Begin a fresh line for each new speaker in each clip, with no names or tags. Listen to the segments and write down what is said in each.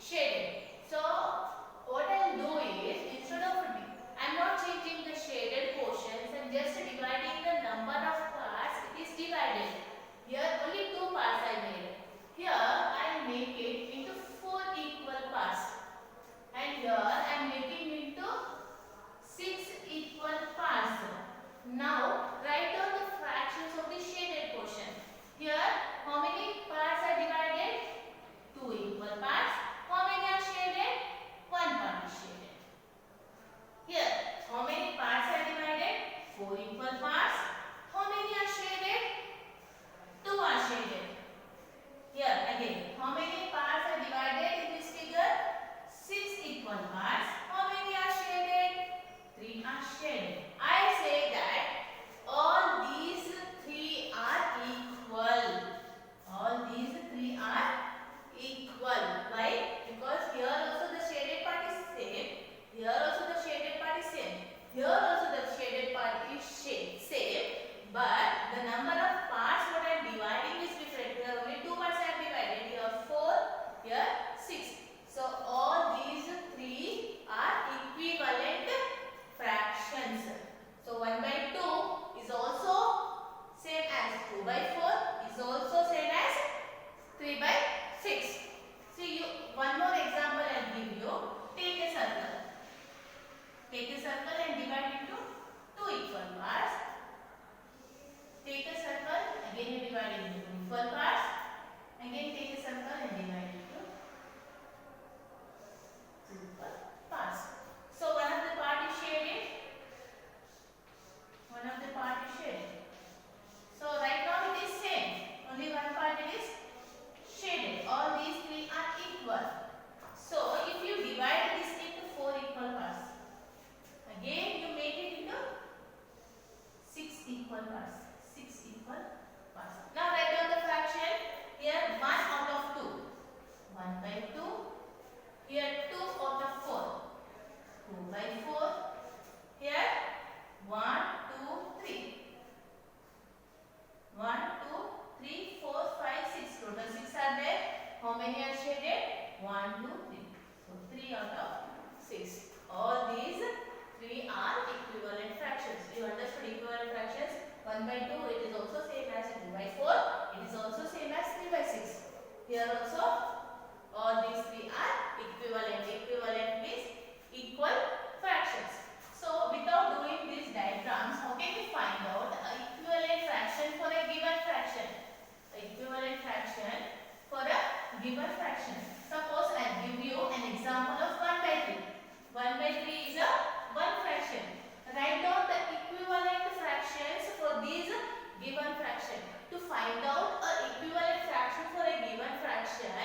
shaded. So what I will do is, instead of I am not changing the shaded portions and just dividing the number of parts, it is divided. Here only 2 parts I made. Here I make it into 4 equal parts. And here I am making into 6 equal parts. Now write down the fractions of the shaded portion. Here how many parts are divided? 2 equal parts. How many are shaded? 1 part is shaded. Here how many parts are divided? 4 equal parts. How many are shaded? 2 are shaded. Here again, how many parts are divided in this figure? 6 equal parts. How many are shaded? 3 are shaded. I say that all these 3 are equal. All these 3 are equal. Why? Because here also the shaded part is same. Here also the shaded part is same. Here also the shaded part is same. But the number of parts what I am dividing is different. Here only 2 parts I have divided. Here 4, here 6. So all these 3 are equivalent fractions. So 1 by 2 is also same as 2 by 4 is also same as 3 by 6. See, one more example I will give you. Take a circle. Take a circle and divide into 2 equal parts. Take a circle, again you divide into 2 equal parts. Again take a circle and divide into 2 equal parts. So one of the part is shaded. One of the part is shaded. So right now it is same. Only one part is shaded. All these 3 are equal. So if you divide this into 4 equal parts, again you make it into 6 equal parts. 6 equal parts. Now write down the fraction. Here 1 out of 2. 1 by 2. Here 2 out of 4. 2 by 4. Here 1, 2, 3. 1, 2, 3, 4, 5, 6. Total 6 are there. How many are shaded? 1, 2, 3. So 3 out of 6. All these 3 are equivalent fractions. You understood equivalent fractions? 1 by 2 it is also same as 2 by 4. It is also same as 3 by 6. Here also all these 3 are equivalent. Equivalent means equal fractions. So without doing these diagrams, how can we find out equivalent fraction for a given fraction? Equivalent fraction for a given fraction. Suppose I give you an example of 1 by 3. 1 by 3 is a 1 fraction. Write down the equivalent fractions for these given fraction. To find out a equivalent fraction for a given fraction,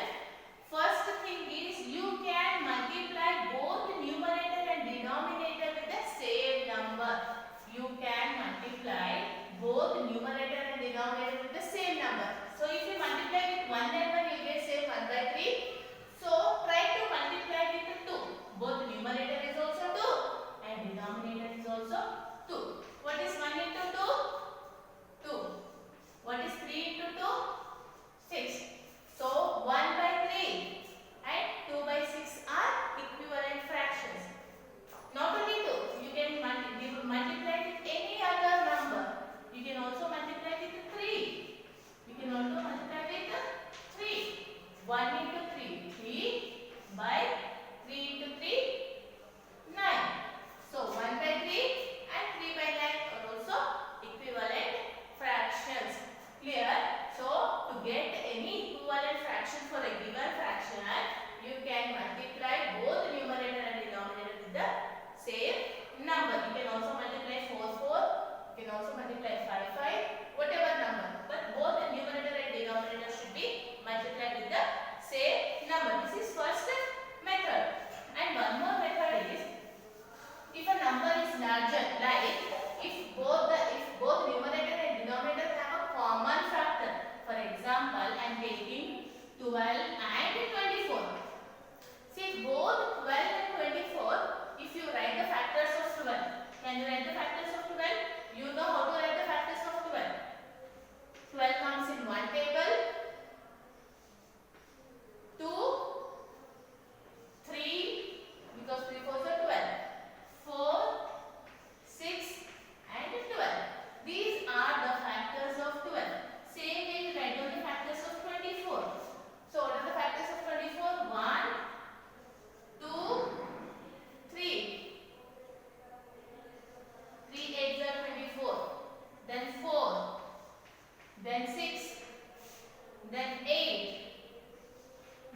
first thing is you can multiply both numerator and denominator with the same number. You can multiply both numerator and denominator with the same number. So if you multiply with 1 and 1, you get say 1 by 3. So try to multiply with 2. Both numerator is also 2 and denominator is also 2. What is 1 into 2? 2. What is 3 into 2?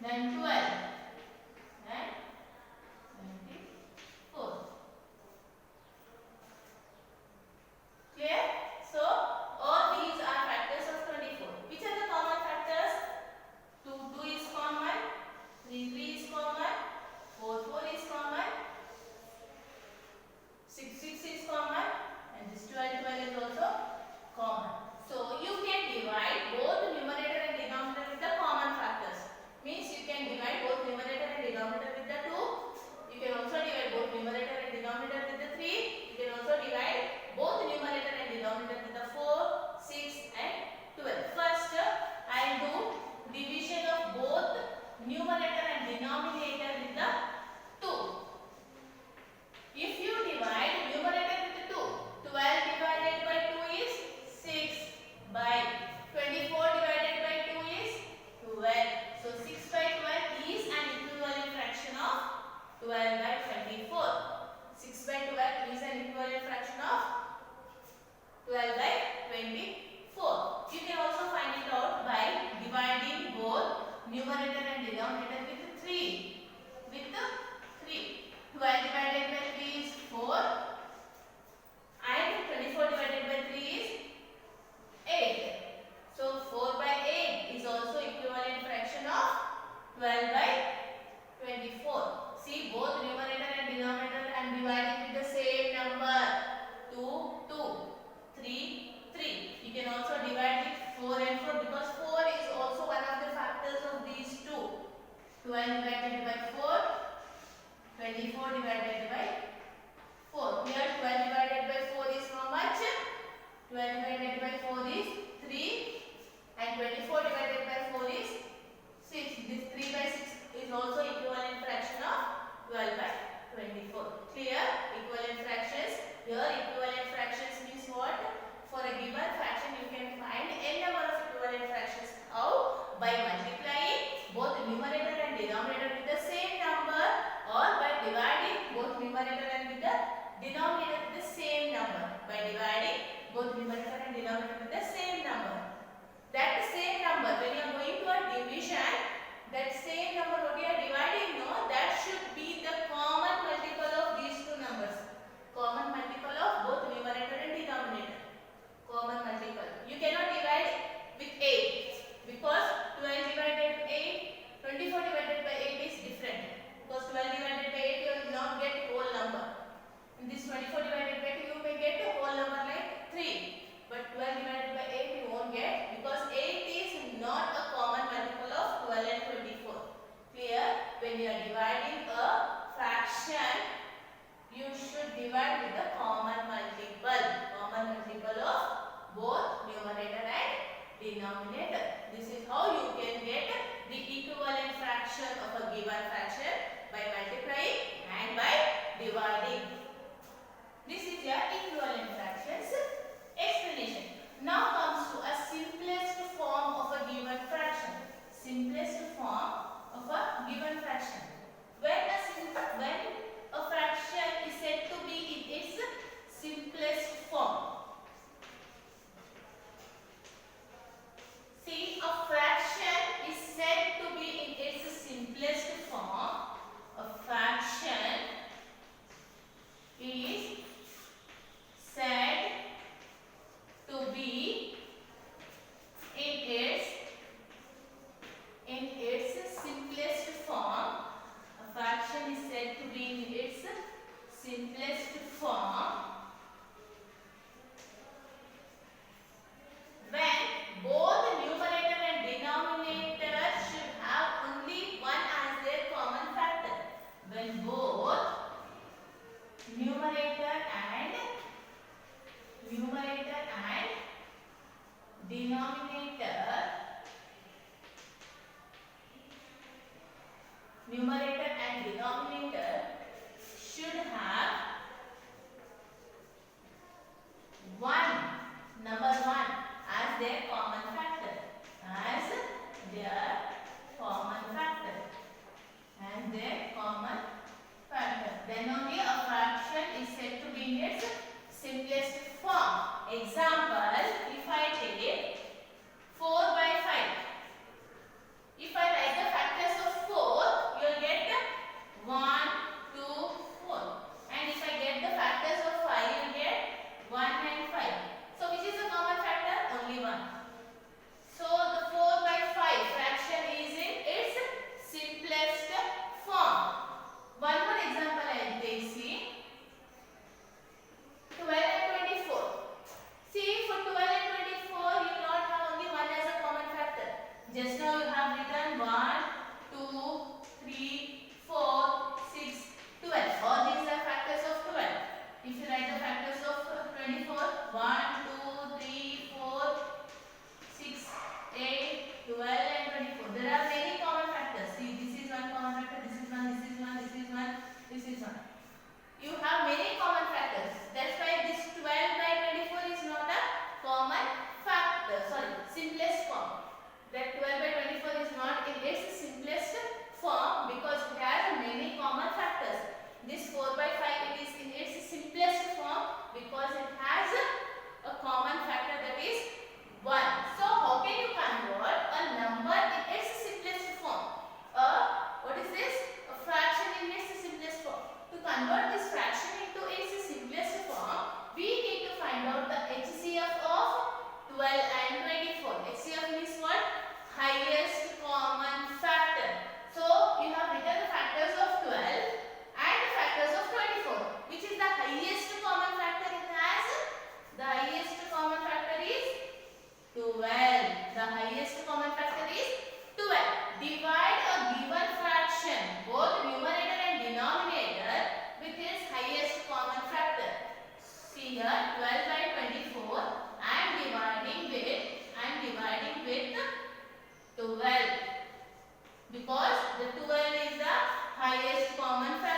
then 12, then 24. Clear? So all these are factors of 24. Which are the common factors? 2 is common, 3 is common, 4 is common, 6 is common, and this 12 is also common. So you can divide both numerator and denominator with the common factors. Means you can divide both numerator and denominator with the 2. You can also divide both numerator and denominator with the 3. You can also divide both numerator and denominator with the 4, 6 and 12. First, I will do division of both numerator and denominator with the 2. If you divide numerator with the 2, 12 divided by 2 is 6 by 24 divided by 2 is 12. So 6 by 12 is an equivalent fraction of 12 by 24. 6 by 12 is an equivalent fraction of 12 by 24. You can also find it out by dividing both numerator and denominator with 3. With the 3. 12 divided by 3 is 4 and 24 divided by 3 is 8. So 4 by 8 is also equivalent fraction of 12 by 24. See, both numerator and denominator I am dividing with the same number. 2, 2, 3, 3. You can also divide with 4 and 4 because 4 is also one of the factors of these two. 12 divided by 4, 24 divided by 4. Here 12 divided by 4 is how much? 12 divided by 4 is 3 and 24 divided by 4 is 6. This 3 by 6 is also equivalent fraction of 12 by 24. Clear? Equivalent fractions. Here equivalent fractions means what? For a given fraction you can find n number of equivalent fractions. How? By multiplying both numerator and denominator with the same number, or by dividing both numerator and with the denominator with the same number. By dividing both numerator and denominator with the same number. That same number, when you are going to a division, that same number what you are dividing, no, that should be the common multiple of these two numbers. Common multiple of both numerator and denominator. Common multiple. You cannot divide with 8 because 12 divided by 8, 24 divided by 8 is different. Because 12 divided by 8 you will not get whole number. In this 24 divided by 2 you may get a whole number like 3. But 12 divided by 8 you won't get because 8 is not a common multiple of 12 and 24. Clear? When you are dividing a fraction, you should divide with the common multiple. Common multiple of both numerator and denominator. This is how you can get the equivalent fraction of a given fraction by multiplying and by dividing. This is your equivalent fractions explanation. Now comes to a simplest form of a given fraction. Simplest form of a given fraction. When a fraction is said to be in its simplest form. See, a fraction is said to be in its simplest form. A fraction is said to be in its simplest form. A fraction is said to be in its simplest form when both numerator and denominator should have only one as their common factor. When both numerator and denominator should have number 1 as their common factor. Then only a fraction is said to be in its simplest form. Example, if I take 4 by 5. If I write the factors of This is not. You have many common factors. That's why this 12 by 24 is not a common factor. Sorry, simplest form. That 12 by 24 is not in its simplest form because it has many common factors. This 4 by 5 it is in its simplest form because it has a common factor that is 1. So how can you convert a number in its simplest form? What is this? A fraction in its simplest form. To convert this fraction into its simplest form, we need to find out the HCF of 12 and 24. HCF means what? Highest common factor. So you have written the factors of 12 and the factors of 24. Which is the highest common factor it has? The highest common factor is 12. The highest common factor is 12. Divide a given fraction, both numerator and denominator, with its highest common factor. See here, 12 by 24. I am dividing with 12 because the 12 is the highest common factor.